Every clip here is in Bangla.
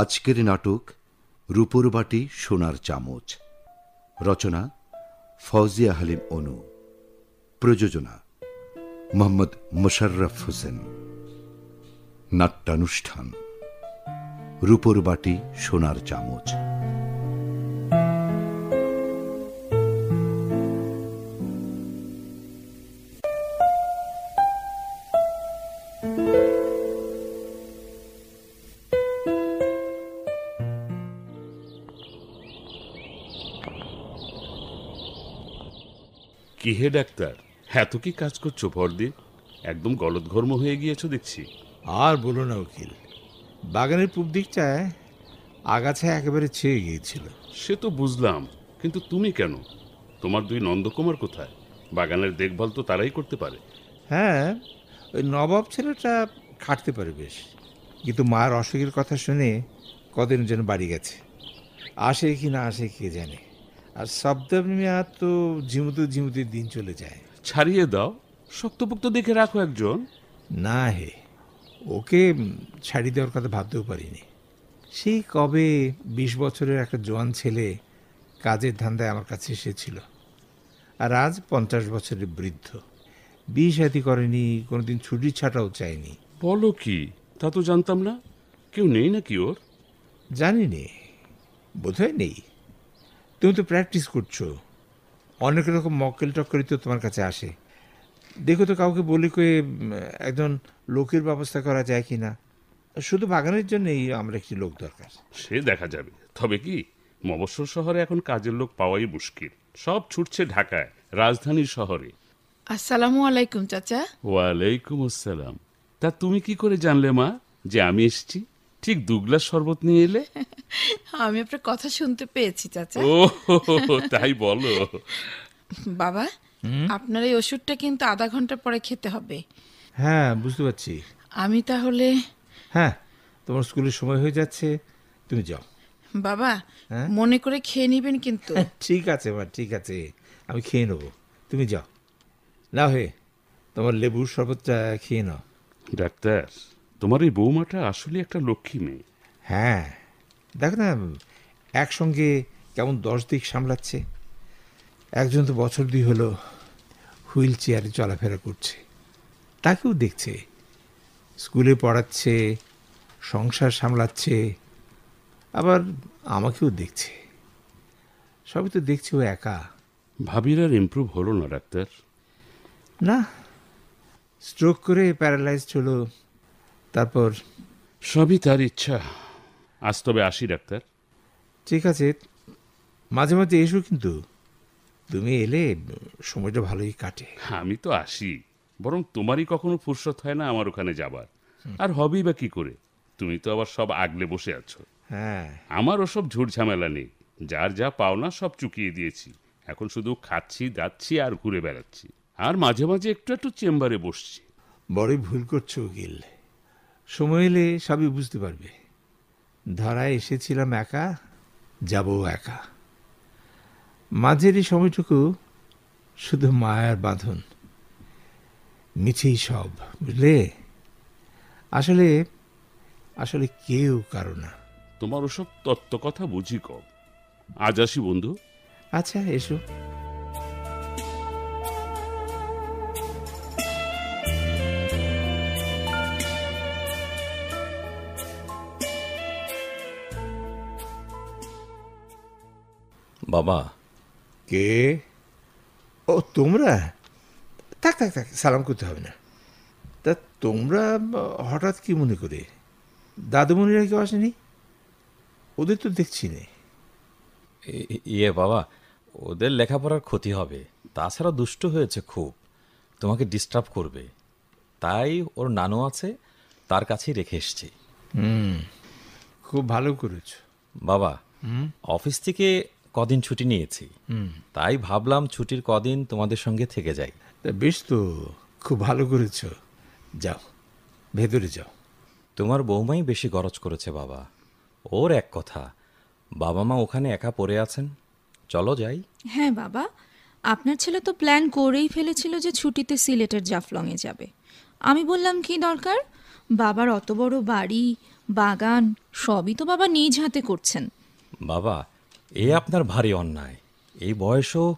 আজকের নাটক রূপোর বাটি সোনার চামচ। রচনা ফৌজিয়া হালিম অনু। প্রযোজনা মোহাম্মদ মোশাররফ হোসেন। নাট্যানুষ্ঠান রূপোর বাটি সোনার চামচ। কি হে ডাক্তার, এত কি কাজ করছো পরদিন? একদম গলদঘর্ম হয়ে গিয়েছো দেখছি। আর বলো না উকিল, বাগানের পূব দিকটায় আগাছা একেবারে ছেয়ে গিয়েছিল। সে তো বুঝলাম, কিন্তু তুমি কেন? তোমার দুই নন্দকুমার কোথায়? বাগানের দেখভাল তো তারাই করতে পারে। হ্যাঁ, ওই নবাব ছেলেটা খাটতে পারে বেশ, কিন্তু মার অসুখের কথা শুনে কদিন যেন বাড়ি গেছে। আসে কি না আসে কে জানে। আর শব্দ মিয়া তো ঝিমুতে দিন চলে যায়। ছাড়িয়ে দাও, শক্তপোক্ত দেখে রাখো একজন। না হে, ওকে ছাড়ি দেওয়ার কথা ভাবতেও পারিনি। সেই কবে 20 বছরের একটা জোয়ান ছেলে কাজের ধান্দায় আমার কাছে এসেছিল, আর আজ 50 বছরের বৃদ্ধ। বিয়ে শাদী করেনি, কোনোদিন ছুটি ছাটাও চায়নি। বলো কি? তা তো জানতাম না। কেউ নেই নাকি ওর? জানি নে, বোধহয় নেই। তুমি তো প্র্যাকটিস করছো, অনেক রকম মক্কেল টক্কেলই তো তোমার কাছে আসে। দেখো তো কাউকে বলি কয়ে একজন লোকের ব্যবস্থা করা যায় কি না। শুধু বাগানের জন্যই আমরা একটি লোক দরকার। সে দেখা যাবে। তবে কি, মফস্বল শহরে এখন কাজের লোক পাওয়াই মুশকিল। সব ছুটছে ঢাকায়, রাজধানীর শহরে। আসসালামু আলাইকুম চাচা। ওয়ালাইকুম আসসালাম। তা তুমি কি করে জানলে মা যে আমি এসেছি? ঠিক 2 গ্লাস শরবত নিয়ে এলে। আমি আপনার কথা শুনতে পেয়েছি চাচা। ও তাই বলো। বাবা, আপনার এই ওষুধটা কিন্তু আধা ঘন্টা পরে খেতে হবে। হ্যাঁ, বুঝতে পারছি। আমি তাহলে। হ্যাঁ, তোমার স্কুলের সময় হয়ে যাচ্ছে, তুমি যাও। বাবা, মনে করে খেয়ে নিবেন কিন্তু। ঠিক আছে মা, ঠিক আছে, আমি খেয়ে নেবো। তুমি যাও। না হে, তোমার লেবুর শরবতটা খেয়ে নাও। ডাক্তার, তোমার এই বৌমাটা আসলে একটা লক্ষ্মী মেয়ে। হ্যাঁ, দেখো না, একসঙ্গে কেমন 10 দিক সামলাচ্ছে। একজন তো বছর 2 হলো হুইল চেয়ারে চলাফেরা করছে, তাকেও দেখছে, স্কুলে পড়াচ্ছে, সংসার সামলাচ্ছে, আবার আমাকেও দেখছে। সবই তো দেখছি ও একা। ভাবির আর ইমপ্রুভ হলো না ডাক্তার? না, স্ট্রোক করে প্যারালাইজড হলো, তারপর। সবই তার ইচ্ছা। আজ তবে আসি ডাক্তার। ঠিক আছে, মাঝে মাঝে এসো, কিন্তু তুমি এলে সময়টা ভালোই কাটে। আমি তো আসি, বরং তোমারই কখনো ফুরসত হয় না আমার ওখানে যাবার। আর হবেই বা কি করে? তুমি তো আবার সব আগলে বসে আছো। হ্যাঁ, আমার ওসব ঝুট ঝামেলা নেই। যার যা পাওনা সব চুকিয়ে দিয়েছি। এখন শুধু খাচ্ছি, যাচ্ছি আর ঘুরে বেড়াচ্ছি। আর মাঝে মাঝে একটু একটু চেম্বারে বসছি। বড়ই ভুল করছো উকিল। সময় এলে সবই বুঝতে পারবে। ধরায় এসেছিলাম একা, যাবো একা। মাঝের এই সময়টুকু শুধু মায়ার বাঁধন, মিছেই সব, বুঝলে। আসলে আসলে কেউ কারো না। তোমার ওসব তত্ত্ব কথা বুঝি কম। আজ আসি বন্ধু। আচ্ছা, এসো। বাবা। কে? ও, তোমরা? থাক থাক থাক, সালাম করতে হবে না। তা তোমরা হঠাৎ কি মনে করে? দাদুমণিরা কেউ আসেনি? ওদের তো দেখছি নে। ইয়ে বাবা, ওদের লেখাপড়ার ক্ষতি হবে, তাছাড়া দুষ্ট হয়েছে খুব, তোমাকে ডিস্টার্ব করবে, তাই ওর নানু আছে, তার কাছেই রেখে এসছি। খুব ভালো করেছ বাবা। অফিস থেকে কদিন ছুটি নিয়েছি, তাই ভাবলাম ছুটির কদিন তোমাদের সঙ্গে থেকে যাই। তা বেশ তো, খুব ভালো করেছ। যাও, ভেতরে যাও। তোমার বৌমাই বেশি গরজ করেছে বাবা। ওর এক কথা, বাবা মা ওখানে একা পড়ে আছেন, চলো যাই। হ্যাঁ বাবা, আপনার ছেলে তো প্ল্যান করেই ফেলেছিল যে ছুটিতে সিলেটের জাফলংয়ে যাবে। আমি বললাম কি দরকার, বাবার অত বড় বাড়ি, বাগান সবই তো বাবা নিজ হাতে করছেন। বাবা, এ আপনার ভারী অন্যায়। এই বয়সেও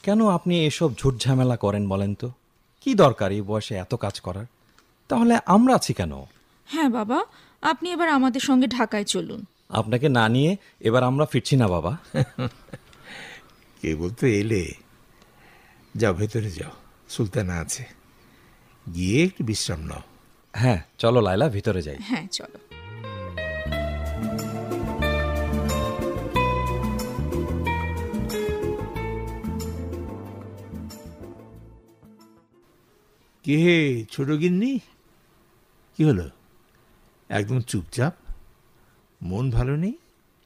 কেন আপনি এসব ঝুট ঝামেলা করেন বলেন তো? কি দরকার এই বয়সে এত কাজ করার? তাহলে আমরা আছি কেন? হ্যাঁ বাবা, আপনি এবার আমাদের সঙ্গে ঢাকায় চলুন। আপনাকে না নিয়ে এবার আমরা ফিরছি না বাবা। কেবল তো এলে, যাও ভেতরে যাও, সুলতানা আছে, গিয়ে একটু বিশ্রাম নাও। হ্যাঁ চলো লায়লা, ভিতরে যাই। হ্যাঁ চলো। কে হে ছোট গিন্নি, কি হলো? একদম চুপচাপ, মন ভালো নেই?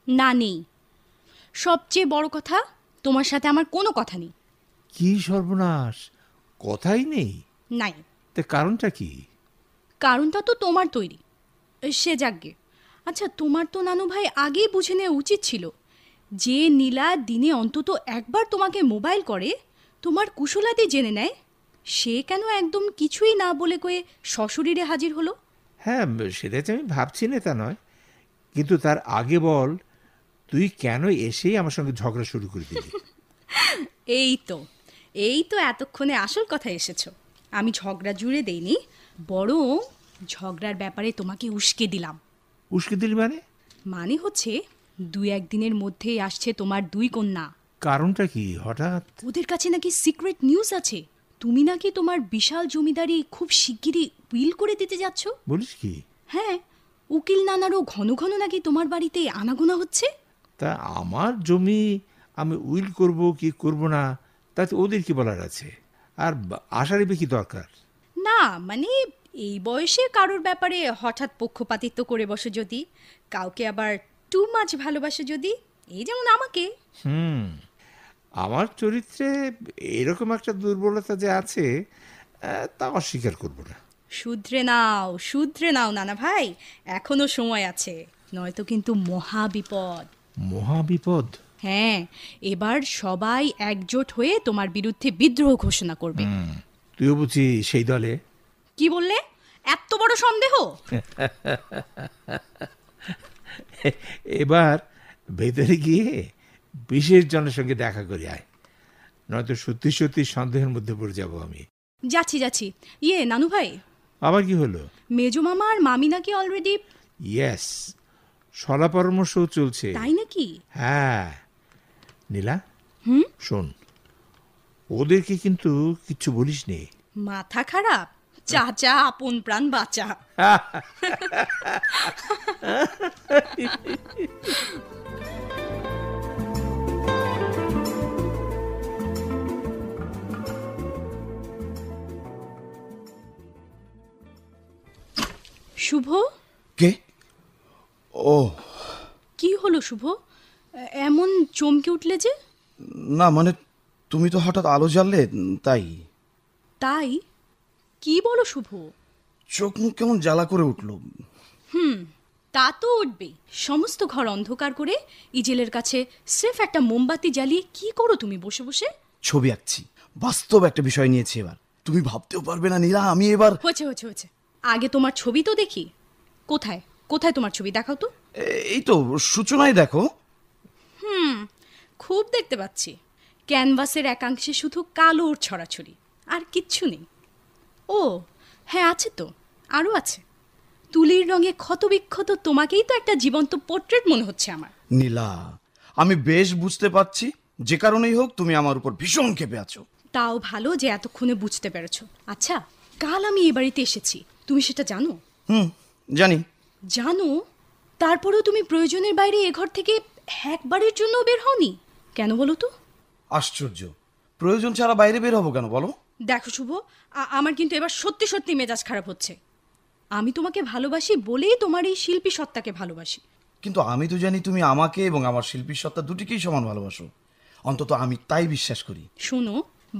না, নেই। সবচেয়ে বড় কথা, তোমার সাথে আমার কোনো কথা নেই। কি সর্বনাশ, কথাই নেই? নাই। তা কারণটা কি? কারণটা তো তোমার তৈরি। সে যাকগে। আচ্ছা, তোমার তো নানু ভাই আগেই বুঝে নেওয়া উচিত ছিল যে নীলা দিনে অন্তত একবার তোমাকে মোবাইল করে তোমার কুশলাদি জেনে নেয়, সে কেন একদম কিছুই না বলে কয়ে সশরীরে হাজির হলো? হ্যাঁ, সেটা তো আমি ভাবছি না তা নয়, কিন্তু তার আগে বল, তুই কেন এসেই আমার সঙ্গে ঝগড়া শুরু করে দিলি? এই তো এতক্ষণে আসল কথা এসেছো। আমি ঝগড়া জুড়ে দেইনি, বরং ঝগড়ার ব্যাপারে তোমাকে উস্কে দিলাম। উস্কে দিলি মানে? মানে হচ্ছে, 2-1 দিনের মধ্যেই আসছে তোমার 2 কন্যা। কারণটা কি হঠাৎ? ওদের কাছে নাকি সিক্রেট নিউজ আছে, তুমি নাকি তোমার বিশাল জমিদারি খুব শিগগিরই উইল করে দিতে যাচ্ছ। বলিস কি? হ্যাঁ, উকিল নানারও ঘন ঘন নাকি তোমার বাড়িতে আনাগোনা হচ্ছে। তা আমার জমি আমি উইল করব কি করব না, তাতে ওদের কি বলার আছে? আর আশারই কি দরকার? না মানে, এই বয়সে কারোর ব্যাপারে হঠাৎ পক্ষপাতিত্ব করে বসে যদি, কাউকে আবার টু মাচ ভালোবাসে যদি, এই যেমন আমাকে। আমার চরিত্রে এরকম একটা দুর্বলতা যে আছে, তা অস্বীকার করব না। শুধরে নাও নানা ভাই, এখনো সময় আছে, নয়তো কিন্তু মহা বিপদ। মহা বিপদ? হ্যাঁ, এবার সবাই একজোট হয়ে তোমার বিরুদ্ধে বিদ্রোহ ঘোষণা করবে। তুইও বুঝি সেই দলে? কি বললে? এত বড় সন্দেহ? এবার ভেতরে গিয়ে বিশেষ জনের সঙ্গে দেখা করে আয়, নয়তো সত্যি সত্যি সন্দেহের মধ্যে পড়ে যাব আমি। যাচ্ছি। নানু ভাই, আবার কি হলো? মেজো মামা আর মামি নাকি অলরেডি? ইয়েস, সলা পরামর্শও চলছে। তাই নাকি? হ্যাঁ নীলা, শোন, ওদেরকে কিন্তু কিচ্ছু বলিস নে। মাথা খারাপ? চাচা আপন প্রাণ বাঁচা। শুভ? কে? ও কি হলো শুভ, এমন চমকে উঠলে যে? না মানে, তুমি তো হঠাৎ আলো জ্বাললে, তাই। তাই? কি বলো শুভ? চোখ মুখ কেমন জ্বালা করে উঠলো। তা তো উঠবেই। সমস্ত ঘর অন্ধকার করে ইজেলের কাছে স্রেফ একটা মোমবাতি জ্বালিয়ে কি করো তুমি বসে বসে? ছবি আঁকছি, বাস্তব একটা বিষয় নিয়েছি এবার। তুমি ভাবতেও পারবে না নীলা, আমি এবার হয়েছে। আগে তোমার ছবি তো দেখি। কোথায় তোমার ছবি, দেখাও তো। এই তো সূচনায় দেখো। খুব দেখতে পাচ্ছি, ক্যানভাসের একাংশে শুধু কালোর ছড়াছড়ি, আর কিচ্ছু নেই। ও হ্যাঁ, আছে তো, আরও আছে। তুলির রঙে ক্ষতবিক্ষত তোমাকেই তো একটা জীবন্ত পোর্ট্রেট মনে হচ্ছে আমার। নীলা, আমি বেশ বুঝতে পারছি, যে কারণেই হোক তুমি আমার উপর ভীষণ ক্ষেপে আছো। তাও ভালো যে এতক্ষণে বুঝতে পেরেছো। আচ্ছা, কাল আমি এ বাড়িতে এসেছি, তুমি সেটা জানো? জানি। তারপরেও তুমি প্রয়োজনের বাইরে এ ঘর থেকে একবারের জন্য বের হওনি কেন বলো তো? আশ্চর্য, প্রয়োজন ছাড়া বাইরে বের হবো কেন বলো? দেখো শুভ, আমার কিন্তু এবার সত্যি মেজাজ খারাপ হচ্ছে। আমি তোমাকে ভালোবাসি বলেই তোমার এই শিল্পী সত্তাকে ভালোবাসি। কিন্তু আমি তো জানি তুমি আমাকে এবং আমার শিল্পী সত্তা দুটিকেই সমান ভালোবাসো। অন্তত আমি তাই বিশ্বাস করি। শোনো,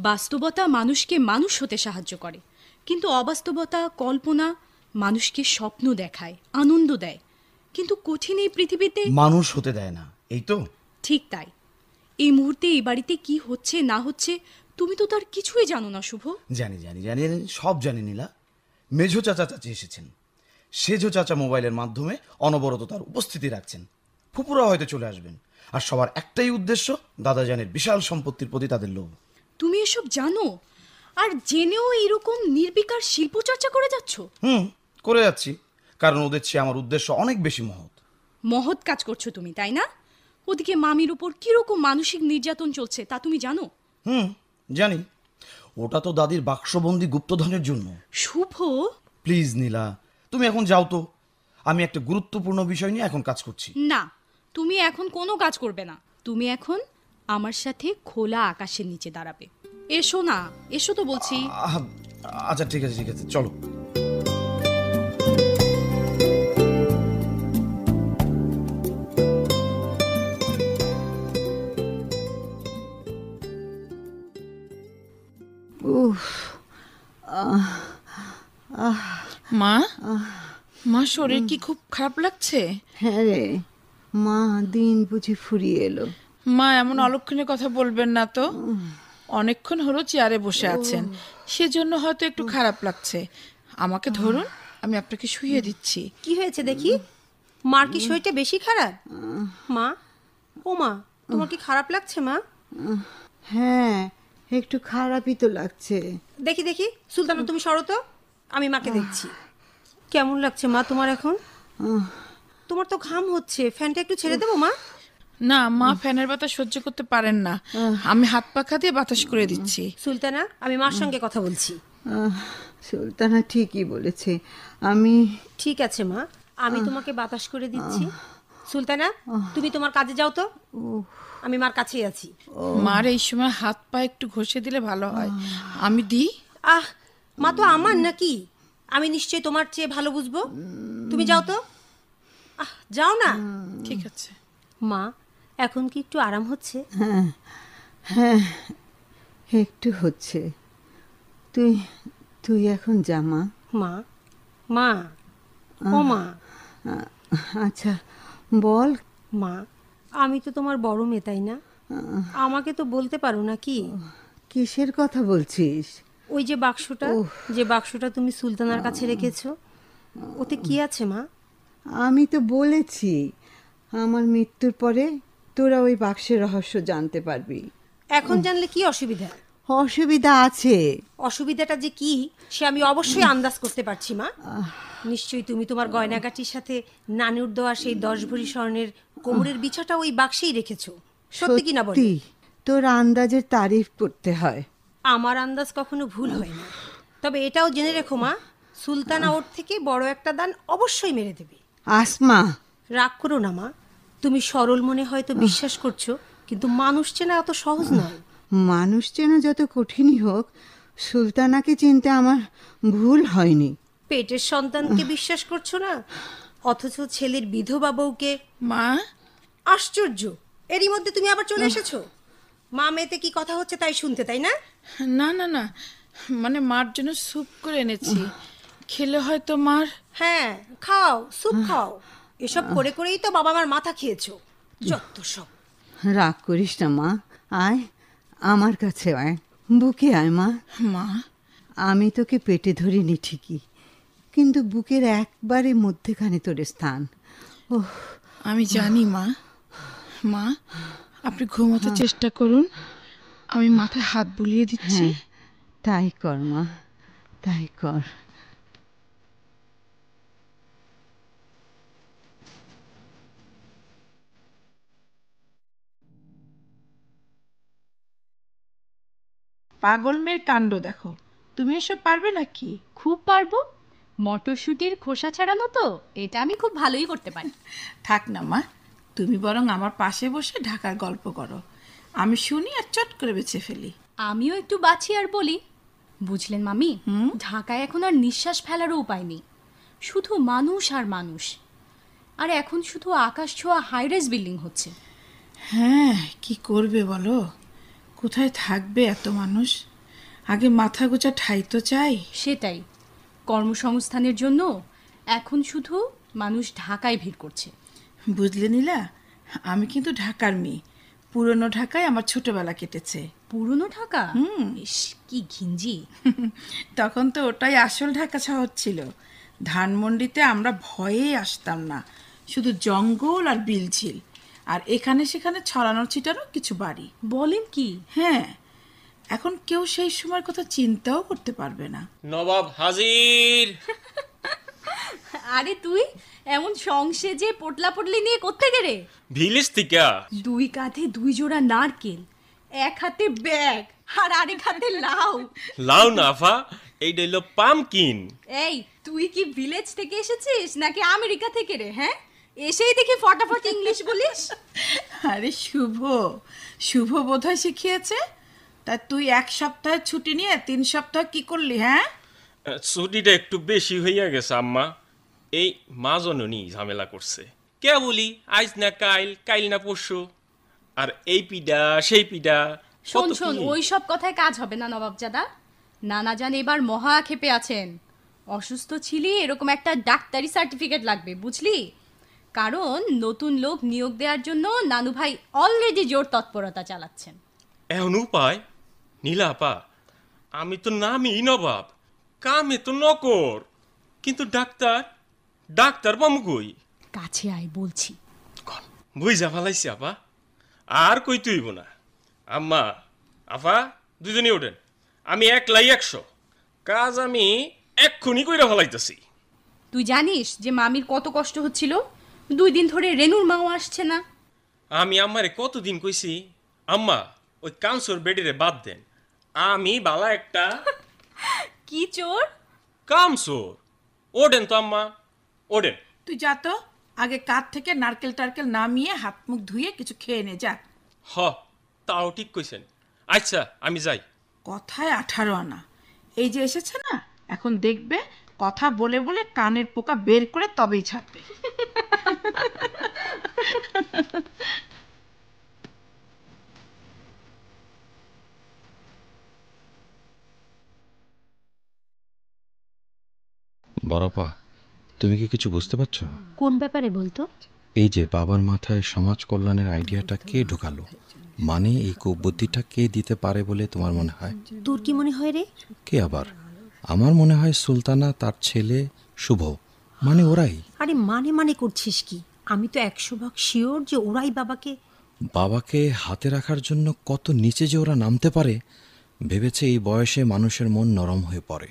বাস্তবতা মানুষকে মানুষ হতে সাহায্য করে, কিন্তু অবাস্তবতা, কল্পনা মানুষকে স্বপ্ন দেখায়, আনন্দ দেয়, কিন্তু কঠিন এই পৃথিবীতে মানুষ হতে দেয় না, এই তো। ঠিক তাই। এই মুহূর্তে এই বাড়িতে কি হচ্ছে না হচ্ছে তুমি তো তার কিছুই জানো না শুভ। জানি, সব জানি নীলা। মেঝো চাচা চাচি এসেছেন, সেজো চাচা মোবাইলের মাধ্যমে অনবরত তার উপস্থিতি রাখছেন। ফুপুরা হয়তো চলে আসবেন, আর সবার একটাই উদ্দেশ্য, দাদাজানের বিশাল সম্পত্তির প্রতি তাদের লোভ। তুমি এসব জানো আর জেনেও এরকম নির্বিকার শিল্পচর্চা করে যাচ্ছ? করে যাচ্ছি, কারণ ওদের চেয়ে আমার উদ্দেশ্য অনেক বেশি মহৎ। মহৎ কাজ করছো তুমি, তাই না? ওদিকে মামির উপর কিরকম মানসিক নির্যাতন চলছে তা তুমি জানো? জানি। ওটা তো দাদির বাক্সবন্দি গুপ্তধনের জন্য। শুভ, প্লিজ নীলা, তুমি এখন যাও তো। আমি একটা গুরুত্বপূর্ণ বিষয় নিয়ে এখন কাজ করছি। না, তুমি এখন কোনো কাজ করবে না। তুমি এখন আমার সাথে খোলা আকাশের নিচে দাঁড়াবে। এসো না, এসো তো বলছি। আচ্ছা ঠিক আছে, চলো। মা, মা শরীর কি খুব খারাপ লাগছে? হ্যাঁ রে মা, দিন বুঝি ফুরিয়ে এলো। মা, এমন অলক্ষণের কথা বলবেন না তো। অনেকক্ষণ হলো চেয়ারে বসে আছেন, সেজন্য হয়তো একটু খারাপ লাগছে। আমাকে ধরুন, আমি আপনাকে শুইয়ে দিচ্ছি। কি হয়েছে দেখি? মার কি শরীরটা বেশি খারাপ? মা, ও মা, তোমার কি খারাপ লাগছে মা? হ্যাঁ, একটু খারাপই তো লাগছে। দেখি সুলতানা, তুমি সরো তো, আমি মাকে দেখছি। কেমন লাগছে মা তোমার এখন? তোমার তো ঘাম হচ্ছে, ফ্যানটা একটু ছেড়ে দেবো মা? না মা, ফ্যানের বাতাস সহ্য করতে পারেন না, আমি হাত পাখা দিয়ে বাতাস করে দিচ্ছি। সুলতানা, আমি মার সঙ্গে কথা বলছি। সুলতানা ঠিকই বলেছে, আমি... ঠিক আছে মা, আমি তোমাকে বাতাস করে দিচ্ছি। সুলতানা, তুমি তোমার কাজে যাও তো, আমি মার কাছেই আছি। মার এই সময় হাত পা একটু ঘষে দিলে ভালো হয়। আমি দিই? মা তো আমার নাকি, আমি নিশ্চয়ই তোমার চেয়ে ভালো বুঝবো। তুমি যাও তো, যাও না। ঠিক আছে মা, এখন কি একটু আরাম হচ্ছে? হ্যাঁ, একটু হচ্ছে। তুই এখন যা মা। মা, ও মা। আচ্ছা বল। মা, আমি তো তোমার বড় মেয়ে, তাই না? আমাকে তো বলতে পারো না কি? কিসের কথা বলছিস? ওই যে বাক্সটা তুমি সুলতানার কাছে রেখেছো, ওতে কি আছে মা? আমি তো বলেছি, আমার মৃত্যুর পরে তোরা ওই বাক্সের রহস্য জানতে পারবি। এখন জানলে কি অসুবিধা? অসুবিধা আছে। অসুবিধাটা যে কি সে আমি অবশ্যই আন্দাজ করতে পারছি মা। নিশ্চয়ই তুমি তোমার গয়নাগাটির সাথে নানুর দেওয়া সেই 10 ভরি স্বর্ণের কোমরের বিছাটা ওই বাক্সেই রেখেছো। সত্যি কি না বল? তোর আন্দাজের তারিফ করতে হয়। আমার আন্দাজ কখনো ভুল হয় না। তবে এটাও জেনে রেখো মা, সুলতানা ওর থেকে বড় একটা দান অবশ্যই মেরে দেবে। আসমা, রাগ করো না মা, তুমি সরল মনে হয়তো বিশ্বাস করছো, কিন্তু মানুষ চেনা অত সহজ নয়। মানুষ চেনা যত কঠিনই হোক, সুলতানাকে চিনতে আমার ভুল হয়নি। পেটের সন্তানকে বিশ্বাস করছো না, অথচ ছেলের বিধবা বউকে। মা, আশ্চর্য, এরই মধ্যে তুমি আবার চলে এসেছো। মা মেয়েতে কি কথা হচ্ছে তাই শুনতে, তাই না? না, মানে মার জন্য স্যুপ করে এনেছি, খেলে হয়তো মার। হ্যাঁ, খাও, স্যুপ খাও। এসব করে করেই তো বাবা মার মাথা খেয়েছো, যত সব। রাগ করিস না মা, আয় আমার কাছে আয়, বুকে আয় মা। মা, আমি তোকে পেটে ধরিনি ঠিকই, কিন্তু বুকের একবারে মধ্যেখানে তোর স্থান। আমি জানি মা। মা, আপনি ঘুমাতে চেষ্টা করুন, আমি মাথায় হাত বুলিয়ে দিচ্ছি। তাই কর মা, তাই কর। পাগল মেয়ের কাণ্ড দেখো, তুমি এসব পারবে নাকি? খুব পারবো। মটরশুঁটির খোসা ছাড়ানো তো এটা আমি খুব ভালোই করতে পারি। থাক না মা, তুমি বরং আমার পাশে বসে ঢাকার গল্প করো, আমি শুনি আর চট করে বেঁচে ফেলি। আমিও একটু বাছি আর বলি। বুঝলেন মামি, ঢাকায় এখন আর নিঃশ্বাস ফেলারও উপায় নেই, শুধু মানুষ আর মানুষ। আর এখন শুধু আকাশ ছোঁয়া হাইরাইজ বিল্ডিং হচ্ছে। হ্যাঁ, কি করবে বলো, কোথায় থাকবে এত মানুষ? আগে মাথা গোছা ঠাই তো চাই। সেটাই, কর্মসংস্থানের জন্য এখন শুধু মানুষ ঢাকায় ভিড় করছে। বুঝলে নীলা, আমি কিন্তু ঢাকার মেয়ে, পুরনো ঢাকায় আমার ছোটবেলা কেটেছে। পুরনো ঢাকা? ইস, কি ঘিঞ্জি। তখন তো ওটাই আসল ঢাকা শহর ছিল, ধানমন্ডিতে আমরা ভয়েই আসতাম না, শুধু জঙ্গল আর বিলঝিল, আর এখানে সেখানে ছড়ানো ছিটানো কিছু বাড়ি। বলেন কি? হ্যাঁ, এখন কেউ সেই সময়ের কথা চিন্তাও করতে পারবে না। নবাব হাজির। আরে তুই এমন সংসেজে পোটলা পটলি নিয়ে কোত্থেকে রে? ভিলেজ থেকে। 2 কাঁধে 2 জোড়া নারকেল, 1 হাতে ব্যাগ আর আরেক হাতে লাউ। লাউ না আফা, এইটা হইলো পামকিন। এই তুই কি ভিলেজ থেকে এসেছিস নাকি আমেরিকা থেকে রে? হ্যাঁ, এসেই দেখি ফটাফট ইংলিশ বলিস। আরে শুভ, শুভ বোধহয় শিখিয়েছে। তা তুই 1 সপ্তাহের ছুটি নিয়ে 3 সপ্তাহ কি করলি? হ্যাঁ, ছুটিটা একটু বেশি হইয়া গেছে আম্মা। এই মা জননী ঝামেলা করছে, কে বলি আজ না কাইল, কাইল না পরশু, আর এই পিডা সেই পিডা। শোন শোন, ওই সব কথায় কাজ হবে না নবাবজাদা। নানা জান এবার মহা ক্ষেপে আছেন। অসুস্থ ছিলি, এরকম একটা ডাক্তারি সার্টিফিকেট লাগবে, বুঝলি? কারণ নতুন লোক নিয়োগ দেওয়ার জন্য নানু ভাই অলরেডি জোর তৎপরতা চালাচ্ছেন। এমন উপায়? নীলা আপা, আমি তো নামই নবাব, কামে তো নকর, কিন্তু ডাক্তার, ডাক্তার পামুকই। কাছে আয় বলছি। বুঝা ফেলাইছি আপা, আর কই তুইব না। আম্মা আফা দুজনই ওঠেন, আমি 100 কাজ আমি এক্ষুনি কইরা ফেলাইতেছি। তুই জানিস যে মামির কত কষ্ট হচ্ছিল? 2 দিন ধরে রেনুর মাও আসছে না। আমি আম্মারে কতদিন কইছি, আম্মা ওই কামসোর বেডিরে বাদ দেন, আমি বালা একটা কি চোর? কামসোর। ওঠেন তো আম্মা, ওঠেন। তুই যা তো, আগে কাঁধ থেকে নারকেল টারকেল নামিয়ে হাত মুখ ধুয়ে কিছু খেয়ে নে যা। হ, তাও ঠিক কইছেন। আচ্ছা আমি যাই। কথায় 18 আনা। এই যে এসেছে না, এখন দেখবে কথা বলে বলে কানের পোকা বের করে তবেই ছাড়বে। বড়পা, তুমি কি কিছু বুঝতে পারছো? কোন ব্যাপারে বলতো? এই যে বাবার মাথায় সমাজ কল্যাণের আইডিয়াটা কে ঢুকালো, মানে এই বুদ্ধিটা কে দিতে পারে বলে তোমার মনে হয়? তোর কি মনে হয় রে? কে আবার? আমার মনে হয় সুলতানা, তার ছেলে শুভ, মানে ওরাই। আরে মানে করছিস কি? আমি তো 100% শিওর যে ওরাই বাবাকে হাতে রাখার জন্য কত নিচে যে ওরা নামতে পারে ভেবেছে। এই বয়সে মানুষের মন নরম হয়ে পড়ে,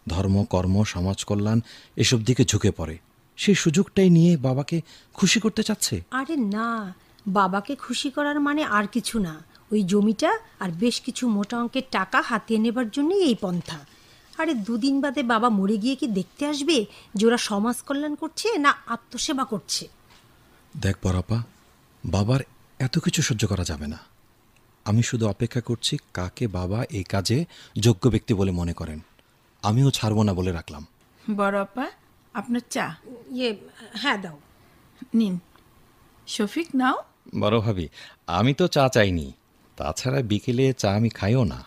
ধর্ম, কর্ম, সমাজ কল্যাণ এসব দিকে ঝুঁকে পড়ে। সেই সুযোগটাই নিয়ে বাবাকে খুশি করতে চাচ্ছে। আরে না, বাবাকে খুশি করার মানে আর কিছু না, ওই জমিটা আর বেশ কিছু মোটা অঙ্কের টাকা হাতিয়ে নেবার জন্যই এই পন্থা। আরে 2 দিন বাদে বাবা মরে গিয়ে কি দেখতে আসবে যে ওরা সমাজ কল্যাণ করছে না আত্মসেবা করছে? দেখ বড়পা, বাবার এত কিছু সহ্য করা যাবে না। আমি শুধু অপেক্ষা করছি কাকে বাবা এই কাজে যোগ্য ব্যক্তি বলে মনে করেন। আমিও ছাড়বো না বলে রাখলাম। বড়পা, আপনার চা। হ্যাঁ দাও। নিন। শফিক নাও। বড় ভাবি, আমি তো চা চাইনি, তাছাড়া বিকেলে চা আমি খাইও না।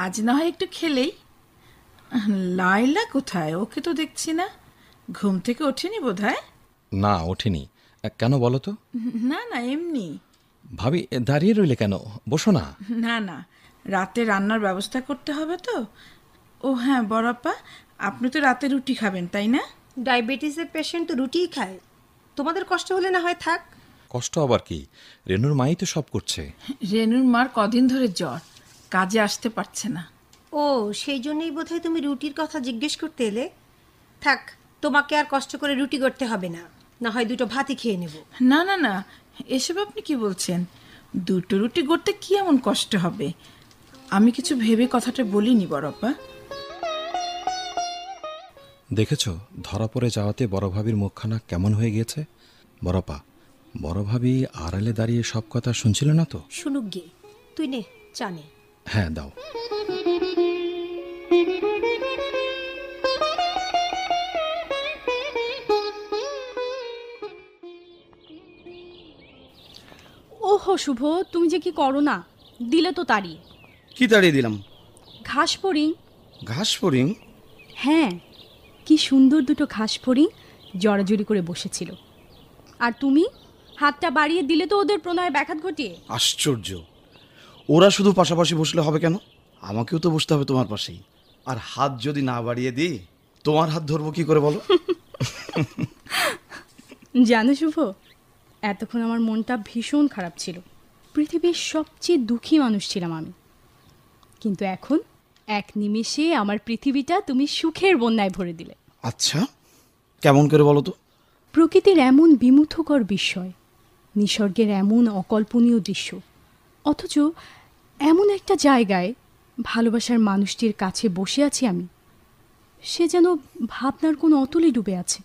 আজ না হয় একটু খেলেই। লাইলা কোথায়? ওকে তো দেখছি না, ঘুম থেকে ওঠেনি বোধহয়। না, ওঠেনি। কেন বলো তো? না না, এমনি। ভাবি দাঁড়িয়ে রইলে কেন? বসো না। না না, রাতে রান্নার ব্যবস্থা করতে হবে তো। ও হ্যাঁ বড়পা, আপনি তো রাতে রুটি খাবেন তাই না? ডায়াবেটিসের পেশেন্ট তো রুটিই খায়, তোমাদের কষ্ট হলে না হয় থাক। কষ্ট আবার কি? রেনুর মাই তো সব করছে। রেনুর মার কদিন ধরে জ্বর, কাজে আসতে পারছে না। ও, সেই জন্যই বোধহয় তুমি রুটির কথা জিজ্ঞেস করতে এলে। থাক, তোমাকে আর কষ্ট করে রুটি করতে হবে না, না হয় 2টো ভাতই খেয়ে নেব। না না না, এসব আপনি কি বলছেন? 2টো রুটি গড়তে কি এমন কষ্ট হবে? আমি কিছু ভেবে কথাটা বলিনি বড়পা। দেখেছ, ধরা পড়ে যাওয়াতে বড় ভাবির মুখখানা কেমন হয়ে গিয়েছে। বড়পা, বড় ভাবি আড়ালে দাঁড়িয়ে সব কথা শুনছিল না তো? শুনুক গে, তুই নে চা নে। হ্যাঁ দাও। ওহো শুভ, তুমি যে কি করো না, দিলে তো তাড়িয়ে। কি তাড়িয়ে দিলাম? ঘাস ফড়িং। ঘাস ফড়িং? হ্যাঁ, কি সুন্দর 2টো ঘাস ফড়িং জড়াজড়ি করে বসেছিল, আর তুমি হাতটা বাড়িয়ে দিলে তো ওদের প্রণয়ে ব্যাঘাত ঘটিয়ে। আশ্চর্য, ওরা শুধু পাশাপাশি বসলে হবে কেন? আমাকেও তো বসতে হবে তোমার পাশেই। আর হাত যদি না বাড়িয়ে দিই, তোমার হাত ধরবো কি করে বলো? জানো শুভ, এতক্ষণ আমার মনটা ভীষণ খারাপ ছিল। পৃথিবীর সবচেয়ে দুঃখী মানুষ ছিলাম আমি, কিন্তু এখন এক নিমেষে আমার পৃথিবীটা তুমি সুখের বন্যায় ভরে দিলে। আচ্ছা, কেমন করে বলো তো? প্রকৃতির এমন বিমুগ্ধকর বিস্ময়, নিসর্গের এমন অকল্পনীয় দৃশ্য, অথচ এমন একটা জায়গায় ভালোবাসার মানুষটির কাছে বসে আছি আমি, সে যেন ভাবনার কোনো অতলে ডুবে আছে।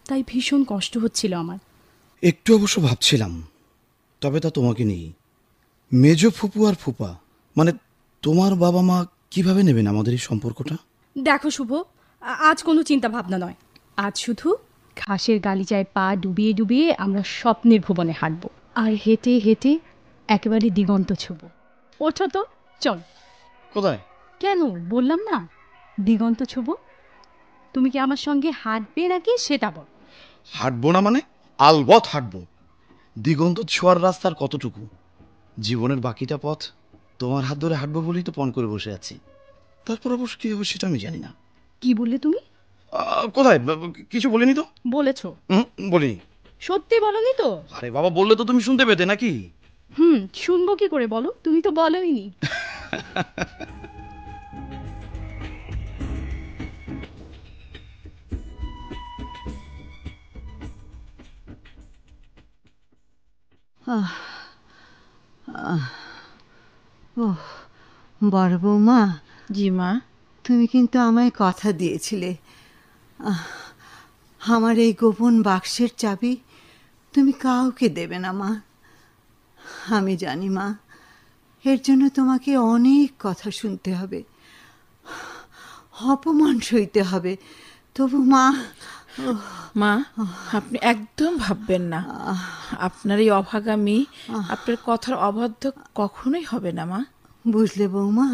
তাই ভীষণ কষ্ট হচ্ছিল আমার। একটু অবশ্য ভাবছিলাম, তবে তা তোমাকে নিয়ে। মেজ ফুপু আর ফুপা, মানে তোমার বাবা মা কিভাবে নেবেন আমাদের এই সম্পর্কটা? দেখো শুভ, আজ কোনো চিন্তা ভাবনা নয়, আজ শুধু ঘাসের গালিচায় পা ডুবিয়ে ডুবিয়ে আমরা স্বপ্নের ভুবনে হাঁটব, আর হেঁটে হেঁটে একেবারে দিগন্ত ছুব। ওঠো তো, চল। কোথায়? কেন, বললাম না দিগন্ত ছুব। তুমি কি আমার সঙ্গে হাঁটবে নাকি সেটা বল। হাঁটবো না মানে? আলবৎ হাঁটবো। দিগন্ত ছোঁয়ার রাস্তার কতটুকু? জীবনের বাকিটা পথ তোমার হাত ধরে হাঁটবো বলেই তো পণ করে বসে আছি। তারপর অবশ্য কি হবে সেটা আমি জানি না। কি বললে তুমি? কোথায়? কিছু বলিনি তো। বলেছ? বলিনি। সত্যি বলনি তো? আরে বাবা, বললে তো তুমি শুনতে পেতে নাকি? শুনবো কি করে বলো, তুমি তো বলোইনি। বড় বৌমা। জি মা। তুমি কিন্তু আমায় কথা দিয়েছিলে, আমার এই গোপন বাক্সের চাবি তুমি কাউকে দেবে না মা। আমি জানি মা, এর জন্য তোমাকে অনেক কথা শুনতে হবে, অপমান সইতে হবে, তবু মা। মা, আপনি একদম ভাববেন না, আপনার এই অভাগামী আপনার কথার অবাধ্য কখনোই হবে না মা। বুঝলে বৌমা,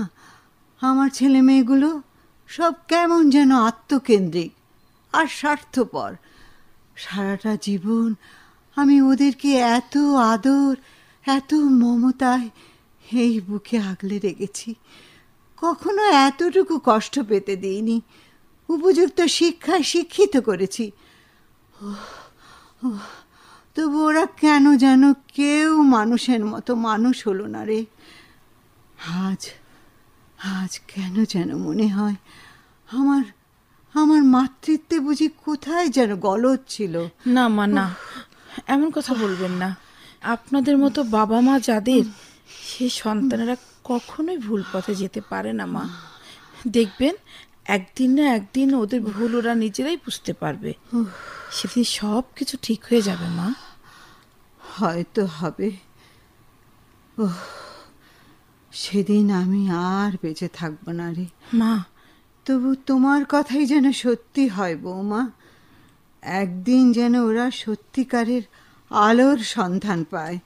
আমার ছেলে মেয়েগুলো সব কেমন যেন আত্মকেন্দ্রিক আর স্বার্থপর। সারাটা জীবন আমি ওদেরকে এত আদর, এত মমতায় এই বুকে আগলে রেখেছি, কখনো এতটুকু কষ্ট পেতে দিইনি, উপযুক্ত শিক্ষায় শিক্ষিত করেছি। তবু ওরা কেন যেন কেউ মানুষের মতো মানুষ হলো না রে। আজ আজ কেন যেন মনে হয় আমার মাতৃত্বে বুঝি কোথায় যেন গলদ ছিল। না মা, না, এমন কথা বলবেন না। আপনাদের মতো বাবা মা যাদের, সেই সন্তানেরা কখনোই ভুল পথে যেতে পারে না মা। দেখবেন একদিন না একদিন ওদের ভুল ওরা নিজেরাই বুঝতে পারবে, সেদিন সব কিছু ঠিক হয়ে যাবে মা। হয়তো হবে। সেদিন আমি আর বেঁচে থাকবো না রে মা। তবু তোমার কথাই যেন সত্যি হয় বৌমা, একদিন যেন ওরা সত্যিকারের আলোর সন্ধান পায়,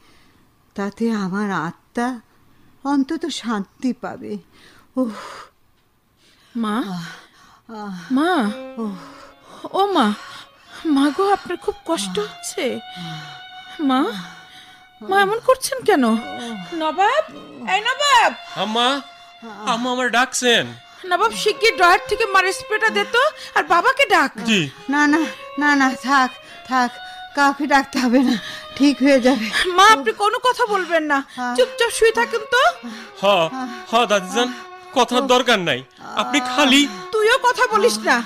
তাতে আমার আত্মা অন্তত শান্তি পাবে। মা, মা, ও মা, মা গো, আপনার খুব কষ্ট হচ্ছে? মা, মা এমন করছেন কেন? নবাব, এই নবাব। আম্মা, আম্মা আমার ডাকছেন। নবাব, শিগগির ড্রয়ার থেকে মার স্প্রেটা দে তো, আর বাবাকে ডাক। জি। না না না না, থাক থাক, কাউকে ডাকতে হবে না, ঠিক হয়ে যাবে। মা, আপনি কোনো কথা বলবেন না, চুপচাপ শুয়ে থাকুন তো। হ্যাঁ দাদিজান, কথার দরকার নাই, আপনি খালি। তুইও কথা বলিস না,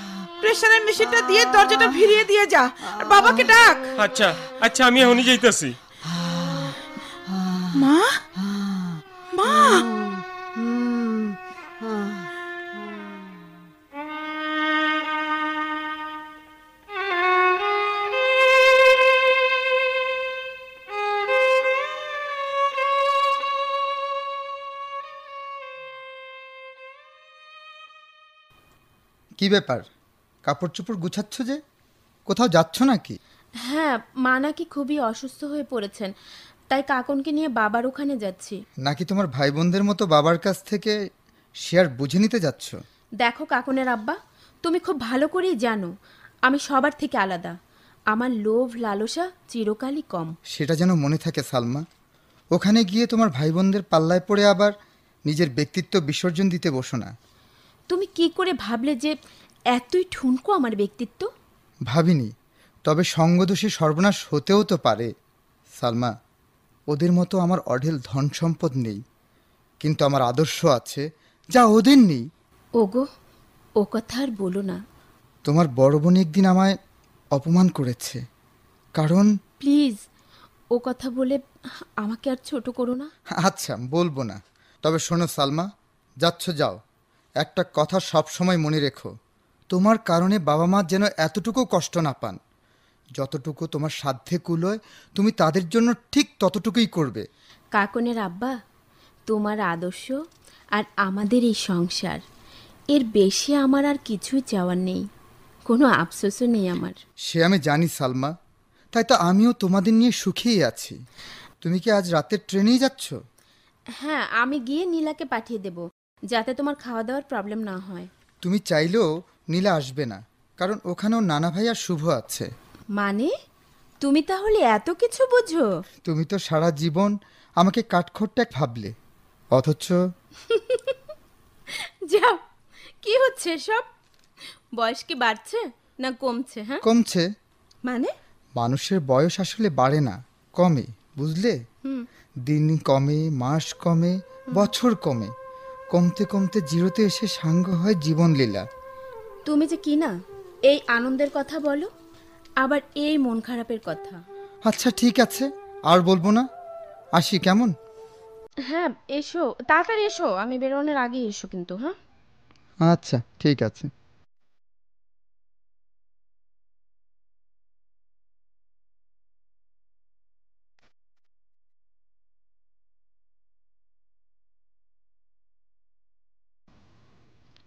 প্রেসারের মেশিনটা দিয়ে দরজাটা ভিড়িয়ে দিয়ে যা, আর বাবাকে ডাক। আচ্ছা আচ্ছা, আমি এখনই যাইতাছি। মা, মা। কি ব্যাপার, কাপড় চোপড় গুছাচ্ছ যে? কোথাও যাচ্ছ নাকি? হ্যাঁ, মা নাকি খুবই অসুস্থ হয়ে পড়েছেন, তাই কাকনকে নিয়ে বাবার ওখানে যাচ্ছি। নাকি তোমার ভাই বোনদের মতো বাবার কাছ থেকে শেয়ার বুঝে নিতে যাচ্ছ? দেখো কাকনের আব্বা, তুমি খুব ভালো করেই জানো আমি সবার থেকে আলাদা, আমার লোভ লালসা চিরকালই কম। সেটা যেন মনে থাকে সালমা। ওখানে গিয়ে তোমার ভাই বোনদের পাল্লায় পড়ে আবার নিজের ব্যক্তিত্ব বিসর্জন দিতে বসো না। তুমি কি করে ভাবলে যে এতই ঠুনকো আমার ব্যক্তিত্ব? ভাবিনি, তবে সঙ্গদোষে সর্বনাশ হতেও তো পারে। সালমা, ওদের মতো আমার অঢেল ধন সম্পদ নেই, কিন্তু আমার আদর্শ আছে যা ওদের নেই। ওগো, ও কথা আর বলো না। তোমার বড় বোন একদিন আমায় অপমান করেছে, কারণ... প্লিজ, ও কথা বলে আমাকে আর ছোট করো না। আচ্ছা, বলবো না। তবে শোনো সালমা, যাচ্ছ যাও, একটা কথা সব সময় মনে রেখো, তোমার কারণে বাবা মা যেন এতটুকু কষ্ট না পান। যতটুকু তোমার সাধ্যে কুলোয় তুমি তাদের জন্য ঠিক ততটুকুই করবে। কাকনের আব্বা, তোমার আদর্শ আর আমাদের এই সংসার, এর বেশি আমার আর কিছুই চাওয়ার নেই, কোনো আফসোসও নেই আমার। সে আমি জানি সালমা, তাই তো আমিও তোমাদের নিয়ে সুখেই আছি। তুমি কি আজ রাতের ট্রেনেই যাচ্ছ? হ্যাঁ, আমি গিয়ে নীলাকে পাঠিয়ে দেব, যাতে তোমার খাওয়া দাওয়ার প্রবলেম না হয়। তুমি চাইলেও নীলা আসবে না, কারণ ওখানেও নানা ভাই আর শুভ আছে। মানে তুমি তাহলে এত কিছু বুঝো? তুমি তো সারা জীবন আমাকে কাঠখোট্টা ভাবলে, অথচ... যাও, কি হচ্ছে সব? বয়স কি বাড়ছে না কমছে? হ্যাঁ, কমছে। মানে? মানুষের বয়স আসলে বাড়ে না, কমে, বুঝলে? দিন কমে, মাস কমে, বছর কমে, কমতে কমতে জিরোতে এসে সাঙ্গ হয় জীবনলীলা। তুমি যে কি না এই আনন্দের কথা বলো, আবার এই মন খারাপের কথা। আচ্ছা ঠিক আছে, আর বলবো না, আসি কেমন? হ্যাঁ এসো, তাড়াতাড়ি এসো, আমি বেরোনোর আগে এসো কিন্তু। হ্যাঁ আচ্ছা ঠিক আছে।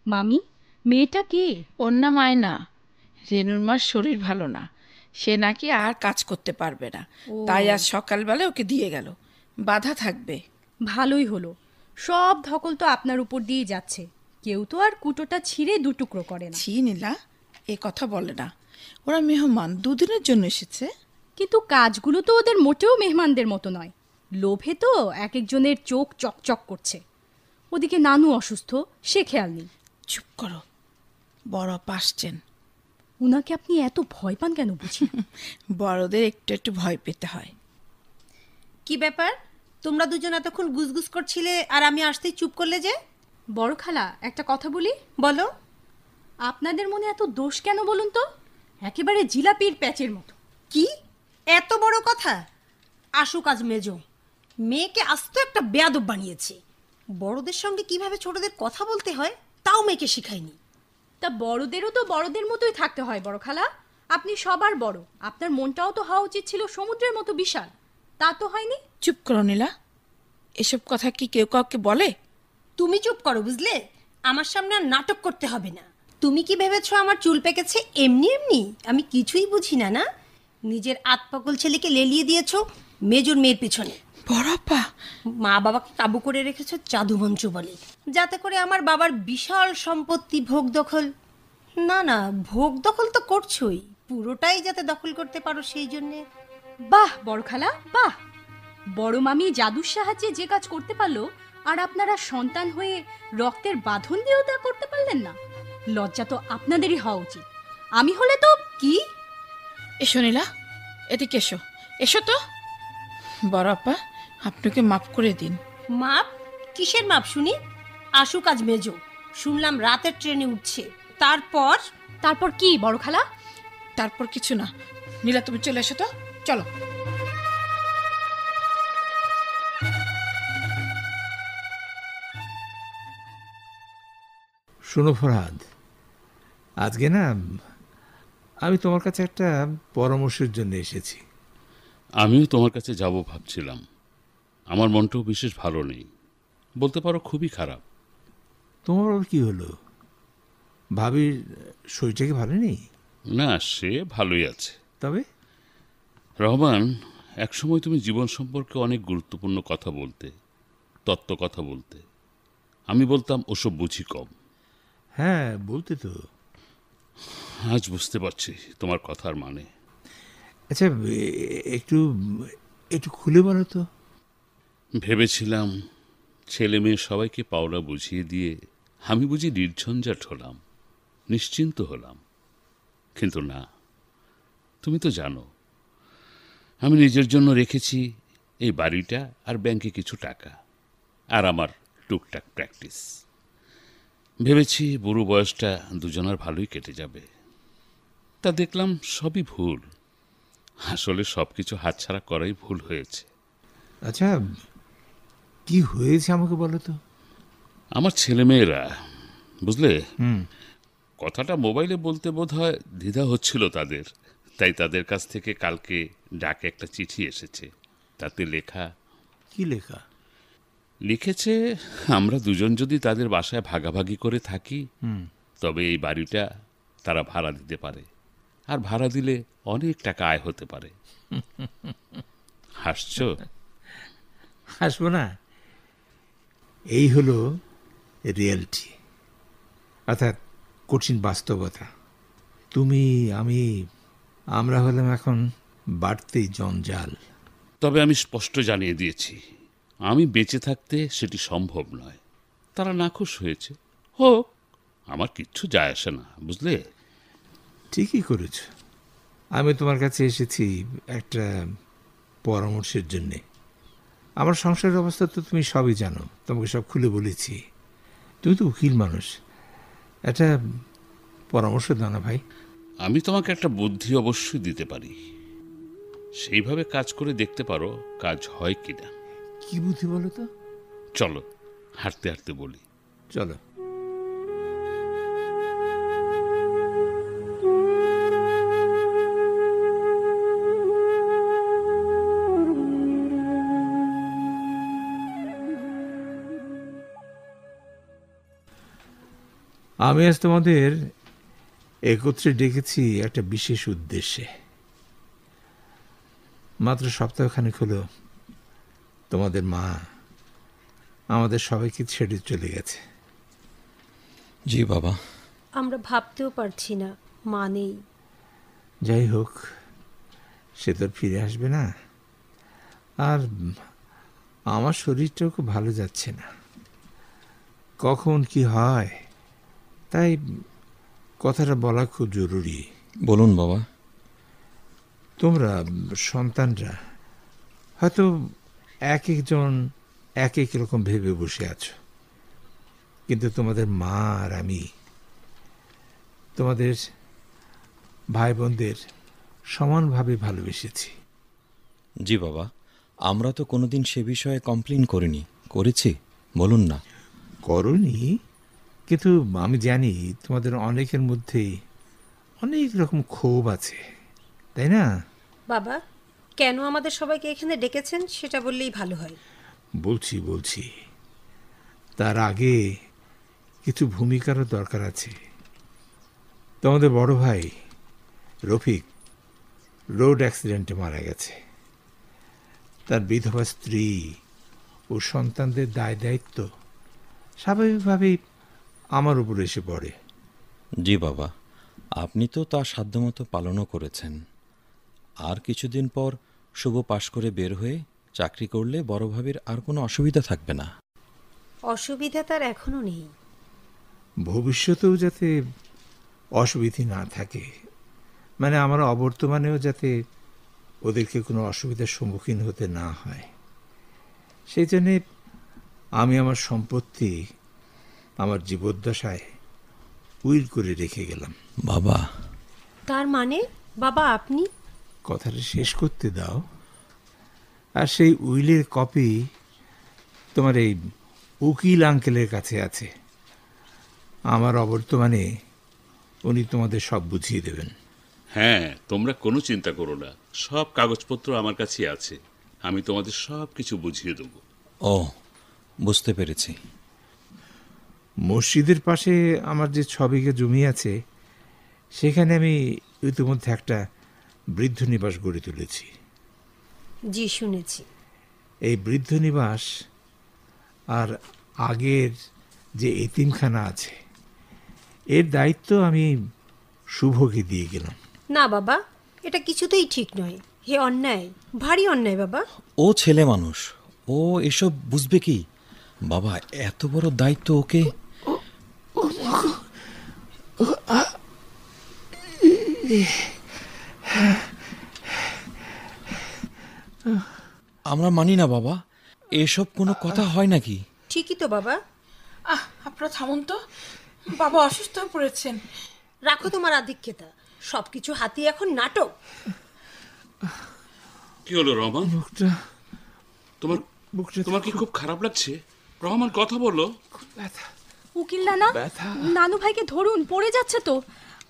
মামি, মেয়েটা কে? ওর নাম আয়না। রেনুর মার শরীর ভালো না, সে নাকি আর কাজ করতে পারবে না, তাই আজ সকালবেলা ওকে দিয়ে গেল। বাধা থাকবে। ভালোই হলো, সব ধকল তো আপনার উপর দিয়ে যাচ্ছে, কেউ তো আর কুটোটা ছিঁড়ে দুটুকরো করে না। ছি নীলা, এ কথা বলে না, ওরা মেহমান, দুদিনের জন্য এসেছে। কিন্তু কাজগুলো তো ওদের মোটেও মেহমানদের মতো নয়, লোভে তো এক একজনের চোখ চকচক করছে। ওদিকে নানু অসুস্থ, সে খেয়াল নেই। চুপ করো, বড় পাসছেন। উনাকে আপনি এত ভয় পান কেন বুঝি? বড়দের একটু একটু ভয় পেতে হয়। কি ব্যাপার, তোমরা দুজন এতক্ষণ গুজগুজ করছিলে আর আমি আসতেই চুপ করলে যে? বড় খালা, একটা কথা বলি। বলো। আপনাদের মনে এত দোষ কেন বলুন তো? একেবারে জিলাপির প্যাচের মতো। কি এত বড় কথা? আসুক আজ মেজো, মেয়েকে আস্ত একটা বেয়াদব বানিয়েছে। বড়দের সঙ্গে কিভাবে ছোটদের কথা বলতে হয় তাও মেয়েকে শিখায়নি। তা বড়দেরও তো বড়দের মতোই থাকতে হয় বড় খালা। আপনি সবার বড়, আপনার মনটাও তো হওয়া উচিত ছিল সমুদ্রের মতো বিশাল, তা তো হয়নি। চুপ করো নীলা, এসব কথা কি কেউ কাউকে বলে? তুমি চুপ করো বুঝলে, আমার সামনে আর নাটক করতে হবে না। তুমি কি ভেবেছো আমার চুল পেকেছে এমনি এমনি? আমি কিছুই বুঝি না। না, নিজের আতপাকল ছেলেকে লেলিয়ে দিয়েছো মেজর মেয়ের পিছনে। বড়পা, মা বাবাকে কাবু করে রেখেছো জাদুমন্ত্র বলে, যাতে করে আমার বাবার বিশাল সম্পত্তি ভোগ দখল। না না, ভোগ দখল তো করছোই, পুরোটাই যাতে দখল করতে পারো সেই জন্যে। বাহ বড় খালা, বাহ! বড় মামি জাদুর সাহায্যে যে কাজ করতে পারলো, আর আপনারা সন্তান হয়ে রক্তের বাঁধন দিয়েও তা করতে পারলেন না। লজ্জা তো আপনাদেরই হওয়া উচিত। আমি হলে তো কি... এসো নীলা, এদিকে এসো, এসো তো। বড়পা, আপনাকে মাফ করে দিন। মাপ? কিসের মাপ শুনি? আসুক আজ মেজো, শুনলাম রাতের ট্রেনে উঠছে। তারপর কি বড় খালা? তারপর কিছু না। নীলা, তুমি চলে এসো তো, চলো। শোনো ফরহাদ, আজকে না আমি তোমার কাছে একটা পরামর্শের জন্য এসেছি। আমিও তোমার কাছে যাব ভাবছিলাম। আমার মনটাও বিশেষ ভালো নেই, বলতে পারো খুবই খারাপ। তোমার আবার কি হলো? ভাবির শরীরটা কি ভালো নেই? না, সে ভালোই আছে। তবে রহমান, একসময় তুমি জীবন সম্পর্কে অনেক গুরুত্বপূর্ণ কথা বলতে, তত্ত্ব কথা বলতে। আমি বলতাম ওসব বুঝি কম। হ্যাঁ, বলতে তো। আজ বুঝতে পারছি তোমার কথার মানে। আচ্ছা, একটু একটু খুলে বলো তো। ভেবেছিলাম ছেলে মেয়ে সবাইকে পাওনা বুঝিয়ে দিয়ে আমি বুঝি নির্ঝঞ্ঝাট হলাম, নিশ্চিন্ত হলাম। কিন্তু না, তুমি তো জানো আমি নিজের জন্য রেখেছি এই বাড়িটা আর ব্যাংকে কিছু টাকা আর আমার টুকটাক প্র্যাকটিস। ভেবেছি বুড়ো বয়সটা দুজনের ভালোই কেটে যাবে। তা দেখলাম সবই ভুল। আসলে সব কিছু হাতছাড়া করাই ভুল হয়েছে। আচ্ছা, কি হয়েছে আমাকে বলো তো? আমার ছেলেমেয়েরা, বুঝলে, কথাটা মোবাইলে বলতে বোধ হয় দ্বিধা হচ্ছিল তাদের, তাই তাদের কাছ থেকে কালকে ডাকে একটা চিঠি এসেছে। তাতে লেখা। কি লেখা? লিখেছে আমরা দুজন যদি তাদের বাসায় ভাগাভাগি করে থাকি তবে এই বাড়িটা তারা ভাড়া দিতে পারে, আর ভাড়া দিলে অনেক টাকা আয় হতে পারে। হাসছো? হাসবো না। এই হলো রিয়েলিটি, অর্থাৎ কঠিন বাস্তবতা। তুমি, আমি, আমরা হলাম এখন বাড়তি জঞ্জাল। তবে আমি স্পষ্ট জানিয়ে দিয়েছি আমি বেঁচে থাকতে সেটি সম্ভব নয়। তারা নাখুশ হয়েছে, হোক, আমার কিচ্ছু যায় আসে না, বুঝলে। ঠিকই করেছ। আমি তোমার কাছে এসেছি একটা পরামর্শের জন্যে। আমার সংসারের অবস্থা তো তুমি সবই জানো, তোমাকে সব খুলে বলেছি। তুমি তো উকিল মানুষ, একটা পরামর্শ দাও না ভাই। আমি তোমাকে একটা বুদ্ধি অবশ্যই দিতে পারি, সেইভাবে কাজ করে দেখতে পারো কাজ হয় কিনা। কি বুদ্ধি বলো তো? চলো হাঁটতে হাঁটতে বলি। চলো। আমি আজ তোমাদের একত্রে ডেকেছি একটা বিশেষ উদ্দেশ্যে। মাত্র সপ্তাহখানেক হলো তোমাদের মা আমাদের সবাইকে ছেড়ে চলে গেছে। জি বাবা। আমরা ভাবতেও পারছি না মা নেই। যাই হোক, সে তো ফিরে আসবে না। আর আমার শরীরটাও খুব ভালো যাচ্ছে না, কখন কি হয়, তাই কথাটা বলা খুব জরুরি। বলুন বাবা। তোমরা সন্তানরা হয়তো এক একজন এক এক রকম ভেবে বসে আছো, কিন্তু তোমাদের মা আর আমি তোমাদের ভাই বোনদের সমানভাবে ভালোবেসেছি। জি বাবা, আমরা তো কোনোদিন সে বিষয়ে কমপ্লেন করিনি। করেছি? বলুন না। করনি, কিন্তু আমি জানি তোমাদের অনেকের মধ্যেই অনেক রকম ক্ষোভ আছে, তাই না? বাবা, কেন আমাদের সবাইকে এখানে ডেকেছেন সেটা বললেই ভালো হয়। বলছি। তার আগে কিছু ভূমিকারও দরকার আছে। তোমাদের বড় ভাই রফিক রোড অ্যাক্সিডেন্টে মারা গেছে। তার বিধবা স্ত্রী ও সন্তানদের দায় দায়িত্ব স্বাভাবিকভাবেই আমার উপর এসে পড়ে। জি বাবা, আপনি তো তা সাধ্যমতো পালনও করেছেন। আর কিছুদিন পর শুভ পাশ করে বের হয়ে চাকরি করলে বড় ভাবির আর কোনো অসুবিধা থাকবে না। অসুবিধা তার এখনো নেই। ভবিষ্যতেও যাতে অসুবিধা না থাকে, মানে আমার অবর্তমানেও যাতে ওদেরকে কোনো অসুবিধার সম্মুখীন হতে না হয়, সেই জন্যে আমি আমার সম্পত্তি আমার জীবদ্দশায় উইল করে রেখে গেলাম। বাবা। তার মানে বাবা আপনি? কথাটা শেষ করতে দাও। আর সেই উইলের কপি তোমার এই উকিল আঙ্কেলের কাছে আছে। আমার অবর্তমানে উনি তোমাদের সব বুঝিয়ে দেবেন। হ্যাঁ, তোমরা কোনো চিন্তা করো না, সব কাগজপত্র আমার কাছে আছে। আমি তোমাদের সব কিছু বুঝিয়ে দেব। ও, বুঝতে পেরেছি। মসজিদের পাশে আমার যে 6 বিঘা জমি আছে, সেখানে আমি ইতিমধ্যে একটা বৃদ্ধ নিবাস গড়ে তুলেছি। জি শুনেছি। এই বৃদ্ধ নিবাস আর আগের যে এতিমখানা আছে, এর দায়িত্ব আমি শুভকে দিয়ে গেলাম। না বাবা, এটা কিছুতেই ঠিক নয়। হে অন্যায়, ভারী অন্যায় বাবা। ও ছেলে মানুষ, ও এসব বুঝবে কি? বাবা, এত বড় দায়িত্ব ওকে। আমরা মানি না বাবা, এসব কোনো কথা হয় নাকি? ঠিকই তো বাবা। আপনারা থামুন তো, বাবা অসুস্থ হয়ে পড়েছেন। রাখো তোমার আধিক্যতা, সবকিছু হাতিয়ে এখন নাটক। কি হলো রহমান? তোমার তোমার কি খুব খারাপ লাগছে? রহমান কথা বলো। উকিল নানা, নানু ভাইকে ধরুন, পড়ে যাচ্ছে তো।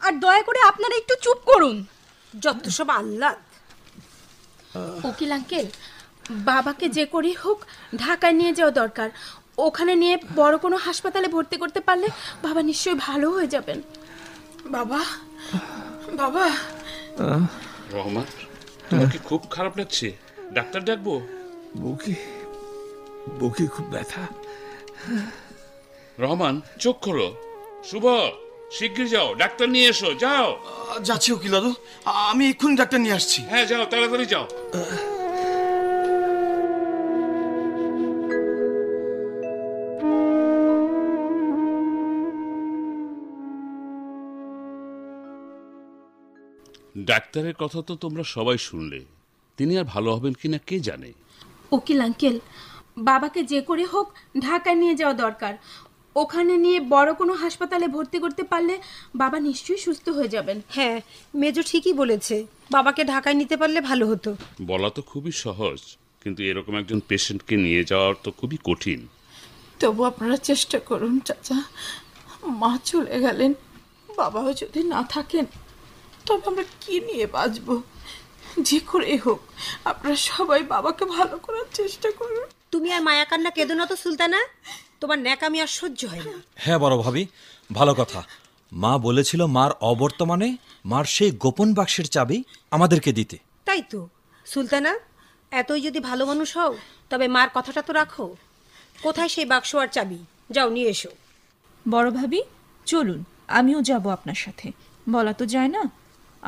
আর দয়া করে আপনারা একটু চুপ করুন। যত সব আহ্লাদ। উকিল আঙ্কেল, বাবাকে যে করেই হোক ঢাকায় নিয়ে যাওয়া দরকার। ওখানে নিয়ে বড় কোনো হাসপাতালে ভর্তি করতে পারলে বাবা নিশ্চয়ই ভালো হয়ে যাবেন। বাবা, বাবা। রহমান, তোমার কি খুব খারাপ লাগছে? ডাক্তার ডাকবো? বুকে খুব ব্যথা। রহমান, চোখ খোলো। শুভ, শিগগির যাও, ডাক্তার নিয়ে এসো, যাও। যাচ্ছি উকিল দাদু, আমি এক্ষুনি ডাক্তার নিয়ে আসছি। হ্যাঁ যাও, তাড়াতাড়ি যাও। ডাক্তারের কথা তো তোমরা সবাই শুনলে, তিনি আর ভালো হবেন কিনা কে জানে। উকিল আঙ্কেল, বাবাকে যে করে হোক ঢাকায় নিয়ে যাওয়া দরকার। ওখানে নিয়ে বড় কোনো হাসপাতালে ভর্তি করতে পারলে বাবা নিশ্চয়ই সুস্থ হয়ে যাবেন। হ্যাঁ, মেজো ঠিকই বলেছে, বাবাকে ঢাকায় নিতে পারলে ভালো হতো। বলা তো খুবই সহজ, কিন্তু এরকম একজন পেশেন্টকে নিয়ে যাওয়ার তো খুবই কঠিন। তবু আপনারা চেষ্টা করুন চাচা। মা চলে গেলেন, বাবাও যদি না থাকেন তবে আমরা কি নিয়ে বাঁচবো? যে করে হোক আপনারা সবাই বাবাকে ভালো করার চেষ্টা করুন। তুমি আর মায়া কান্না কেঁদো না তো সুলতানা, তোমার ন্যাকামি আর সহ্য হয় না। হ্যাঁ বড় ভাবি, ভালো কথা। মা বলেছিল মার অবর্তমানে মার সেই গোপন বাক্সের চাবি আমাদেরকে দিতে। তাই তো সুলতানা, এতই যদি ভালো মানুষ হও তবে মার কথাটা তো রাখো। কোথায় সেই বাক্স আর চাবি? যাও নিয়ে এসো। বড় ভাবি চলুন, আমিও যাব আপনার সাথে। বলা তো যায় না,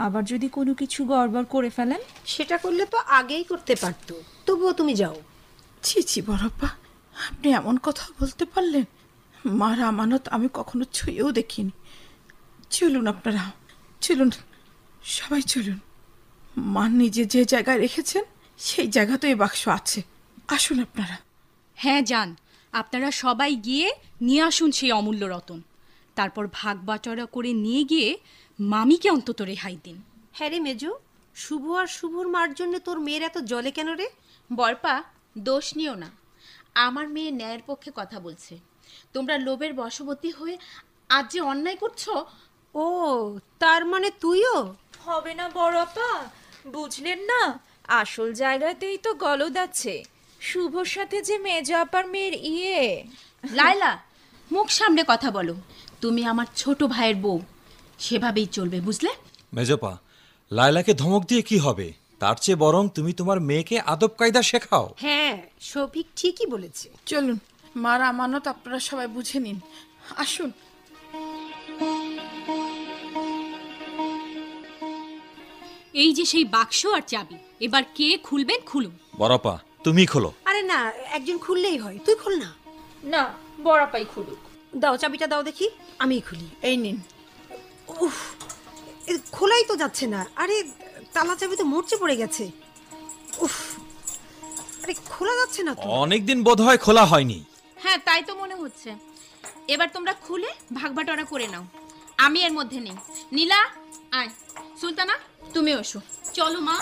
আবার যদি কোনো কিছু গড়বড় করে ফেলেন। সেটা করলে তো আগেই করতে পারতো, তবুও তুমি যাও। ছি ছি বড়প্পা, আপনি এমন কথা বলতে পারলেন? মার আমানত আমি কখনো ছুঁয়েও দেখিনি। চলুন আপনারা, চলুন সবাই চলুন। মা নিজে যে জায়গায় রেখেছেন সেই জায়গা তো এই বাক্স আছে। আসুন আপনারা। হ্যাঁ যান, আপনারা সবাই গিয়ে নিয়ে আসুন সেই অমূল্য রতন। তারপর ভাগ বাটোয়ারা করে নিয়ে গিয়ে মামিকে অন্তত রেহাই দিন। হ্যাঁ রে মেজো, শুভ আর শুভর মার জন্য তোর মেয়ের এত জলে কেন রে? বরপা, দোষ নিও না, আমার মেয়ে ন্যায়ের পক্ষে কথা বলছে। তোমরা লোভের বশবর্তী হয়ে আজ যে অন্যায় করছো। ও, তার মানে তুইও? হবে না বড়পা, বুঝলেন না, আসল জায়গাতেই তো গলদ আছে। শুভর সাথে যে মেজো আপার মেয়ের ইয়ে। লায়লা, মুখ সামনে কথা বলো। তুমি আমার ছোট ভাইয়ের বউ, সেভাবেই চলবে, বুঝলে? মেজপা, লায়লাকে ধমক দিয়ে কি হবে? তার চেয়ে বরং তুমি তোমার মেয়েকে আদব কায়দা শেখাও। হ্যাঁ, শফিক ঠিকই বলেছে। চলুন, মার আমানত আপনারা সবাই বুঝে নিন। আসুন। এই যে সেই বাক্স আর চাবি, এবার কে খুলবেন খুলুন। বড়পা, তুমি খোলো। আরে না, একজন খুললেই হয়, তুই খোল না। না, বড়পাই খুলুক। দাও চাবিটা, দাও দেখি, আমিই খুলি। এই নিন। উফ, খোলাই তো যাচ্ছে না। আরে তালা চাবি তো মরচে পড়ে গেছে। উফ, আরে খোলা যাচ্ছে না তো। অনেকদিন বোধহয় খোলা হয়নি। হ্যাঁ, তাই তো মনে হচ্ছে। এবার তোমরা খুলে ভাগ বাটোয়ারা করে নাও, আমি এর মধ্যে নেই। নীলা আয়, সুলতানা তুমি এসো। চলো মা।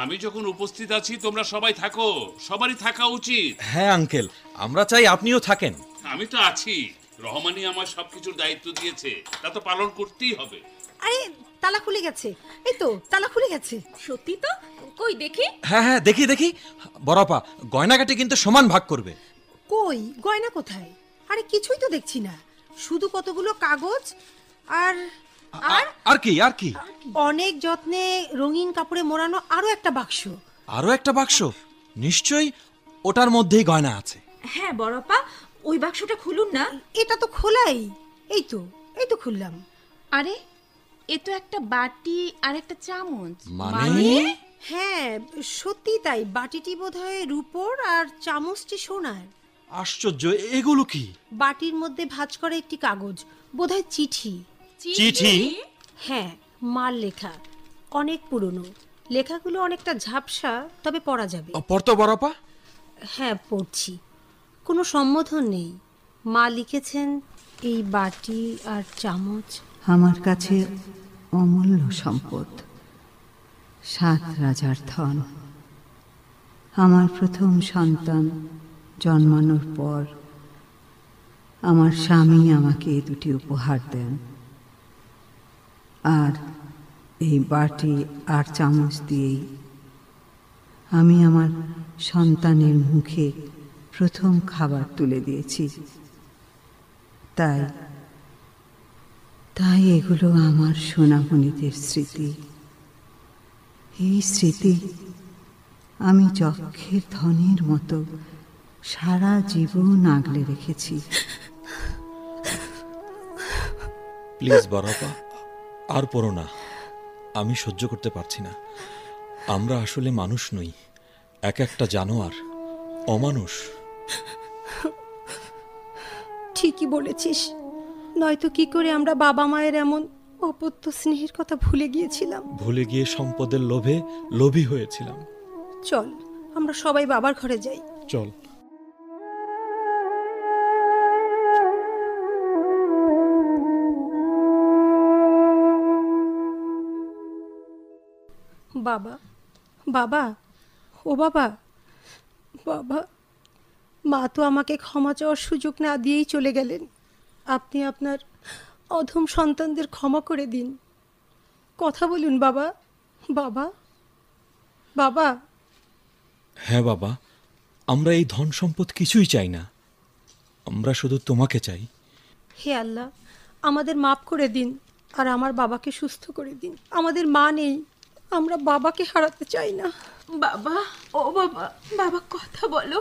আমি যখন উপস্থিত আছি তোমরা সবাই থাকো, সবারই থাকা উচিত। হ্যাঁ আঙ্কেল, আমরা চাই আপনিও থাকেন। আমি তো আছি, রহমানই আমার সবকিছুর দায়িত্ব দিয়েছে, তা তো পালন করতেই হবে। আরে তালা খুলে গেছে, এই তো তালা খুলে গেছে। সত্যি তো? কই দেখি। হ্যাঁ হ্যাঁ, দেখি দেখি। বড়পা, গয়নাগাটি কিন্তু সমান ভাগ করবে। কই গয়না কোথায়? আরে কিছুই তো দেখছি না, শুধু কতগুলো কাগজ আর আর কি আর কি? অনেক যত্নে রঙিন কাপড়ে মোড়ানো আরো একটা বাক্স। আরো একটা বাক্স? নিশ্চয়ই ওটার মধ্যেই গয়না আছে। হ্যাঁ বড়পা, ওই বাক্সটা খুলুন না। এটা তো খোলাই। এই তো খুললাম। আরে এ তো একটা বাটি আর একটা চামচ। মানে? হ্যাঁ সত্যি তাই, বাটিটি বোধহয় রূপোর আর চামচটি সোনার। আশ্চর্য, এগুলো কি? বাটির মধ্যে ভাঁজ করা একটি কাগজ, বোধহয় চিঠি। চিঠি? হ্যাঁ, মার লেখা। অনেক পুরনো, লেখাগুলো অনেকটা ঝাপসা, তবে পড়া যাবে। পড়তো বড়পা? হ্যাঁ, পড়ছি। কোনো সম্বোধন নেই। মা লিখেছেন, এই বাটি আর চামচ আমার কাছে অমূল্য সম্পদ, 7 রাজার ধন। আমার প্রথম সন্তান জন্মানোর পর আমার স্বামী আমাকে এই দুটি উপহার দেন, আর এই বাটি আর চামচ দিয়েই আমি আমার সন্তানের মুখে প্রথম খাবার তুলে দিয়েছি। তাই তাই এগুলো আমার সোনামণিদের স্মৃতি। এই স্মৃতি আমি যক্ষের ধনের মতো সারা জীবন আগলে রেখেছি। প্লিজ বড়পা, আর পড়ো না, আমি সহ্য করতে পারছি না। আমরা আসলে মানুষ নই, এক একটা জানোয়ার, অমানুষ। ঠিকই বলেছিস, নয়তো কি করে আমরা বাবা মায়ের এমন অপত্য স্নেহের কথা ভুলে গিয়েছিলাম। ভুলে গিয়ে সম্পদের লোভে লোভী হয়েছিলাম। চল, আমরা সবাই বাবার ঘরে যাই। চল। বাবা, বাবা, ও বাবা, বাবা, মা তো আমাকে ক্ষমা চাওয়ার সুযোগ না দিয়েই চলে গেলেন। আপনি আপনার অধম সন্তানদের ক্ষমা করে দিন। কথা বলুন বাবা, বাবা, বাবা। হ্যাঁ বাবা, আমরা এই ধন সম্পদ কিছুই চাই না, আমরা শুধু তোমাকে চাই। হে আল্লাহ, আমাদের মাফ করে দিন, আর আমার বাবাকে সুস্থ করে দিন। আমাদের মা নেই, আমরা বাবাকে হারাতে চাই না। বাবা, ও বাবা, বাবা কথা বলো,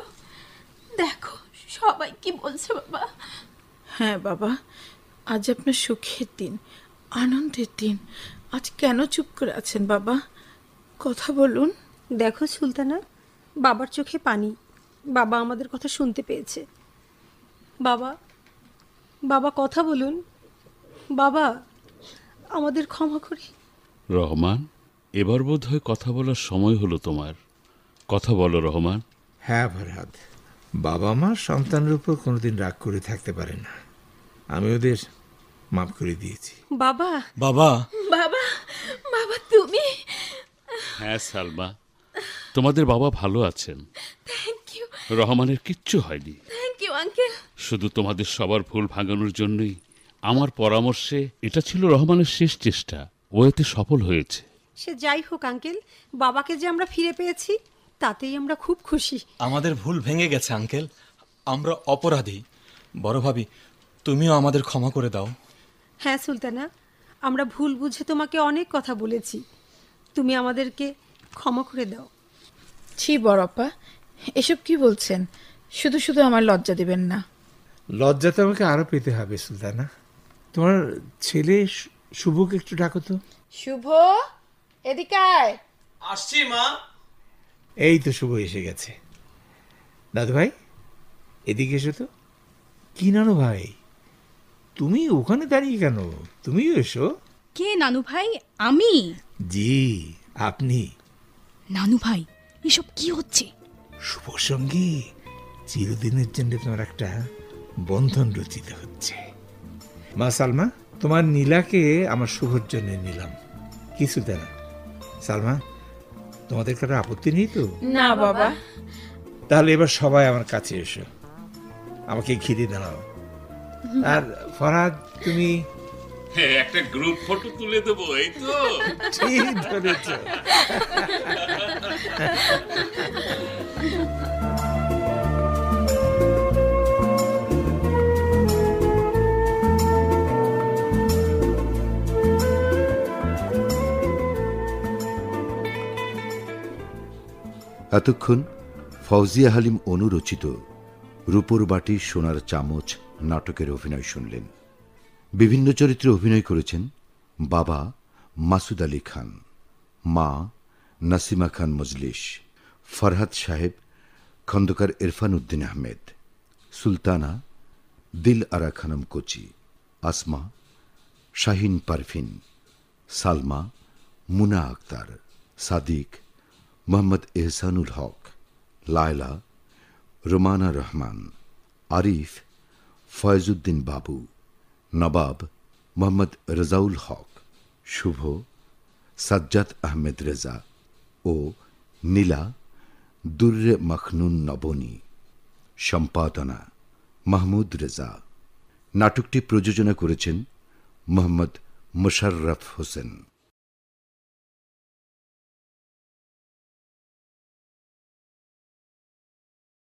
দেখো সবাই কি বলছে বাবা। হ্যাঁ বাবা, আজ আপনার সুখের দিন, আনন্দের দিন। আজ কেন চুপ করে আছেন বাবা? কথা বলুন। দেখো সুলতানা, বাবার চোখে পানি। বাবা আমাদের কথা শুনতে পেয়েছে। বাবা, বাবা কথা বলুন। বাবা, আমাদের ক্ষমা করে। রহমান, এবার বোধ হয় কথা বলার সময় হলো তোমার। কথা বলো রহমান। হ্যাঁ ফরহাদ, বাবা মা সন্তানের উপর কোনোদিন রাগ করে থাকতে পারে না। আমি ওদের মাফ করে দিয়েছি। বাবা, বাবা, বাবা, বাবা তুমি। হ্যাঁ সালমা, তোমাদের বাবা ভালো আছেন। Thank you. রহমানের কিচ্ছু হয়নি। Thank you uncle. শুধু তোমাদের সবার ভুল ভাঙানোর জন্যই আমার পরামর্শে এটা ছিল রহমানের শেষ চেষ্টা। ও এতে সফল হয়েছে। সে যাই হোক আঙ্কেল, বাবাকে যে আমরা ফিরে পেয়েছি তাতেই আমরা খুব খুশি। আমাদের ভুল ভেঙে গেছে আঙ্কেল, আমরা অপরাধী। বড় ভাবি, তুমিও আমাদের ক্ষমা করে দাও। হ্যাঁ সুলতানা, আমরা ভুল বুঝে তোমাকে অনেক কথা বলেছি, তুমি আমাদেরকে ক্ষমা করে দাও। ছি বড়পা, এসব কি বলছেন? শুধু শুধু আমার লজ্জা দিবেন না। লজ্জা তো আমাকে আরো পেতে হবে সুলতানা। তোমার ছেলে শুভকে একটু ডাকো তো। শুভ, এদিকে আয়। আসছি মা। এই তো শুভ এসে গেছে। দাদু ভাই, এদিকে এসো তো। কি নানু ভাই, তুমি ওখানে দাঁড়িয়ে কেন? তুমিও এসো। কে নানু ভাই? আমি? জি, আপনি। নানু ভাই, এসব কি হচ্ছে? শুভর সঙ্গে চিরদিনের জন্য তোমার একটা বন্ধন রচিত হচ্ছে। মা সালমা, তোমার নীলাকে আমার শুভর জন্য নিলাম। কি সুলতানা, সালমা, তোমাদের কারো আপত্তি নেই তো? না বাবা। তাহলে এবার সবাই আমার কাছে এসো, আমাকে ঘিরে দাঁড়াও। আর ফরহাদ, তুমি একটা গ্রুপ ফটো তুলে দেবো, এই তো? ঠিক ধরেছ। এতক্ষণ ফৌজিয়া হালিম অনুরচিত রূপোর বাটি সোনার চামচ নাটকের অভিনয় শুনলেন। বিভিন্ন চরিত্রে অভিনয় করেছেন বাবা মাসুদ আলী খান, মা নাসিমা খান মজলিস, ফরহাদ সাহেব খন্দকার ইরফান উদ্দিন আহমেদ, সুলতানা দিল আরা খানম কোচি, আসমা শাহিন পারভিন, সালমা মুনা আক্তার, সাদিক, মোহাম্মদ এহসানুল হক, লায়লা, রোমানা রহমান, আরিফ, ফয়জুদ্দিন বাবু, নবাব, মোহাম্মদ রেজাউল হক, শুভ, সাজ্জাদ আহমেদ রেজা ও নীলা দুর্রে মখনুন নবনী। সম্পাদনা মাহমুদ রেজা। নাটকটি প্রযোজনা করেছেন মোহাম্মদ মোশাররফ হোসেন।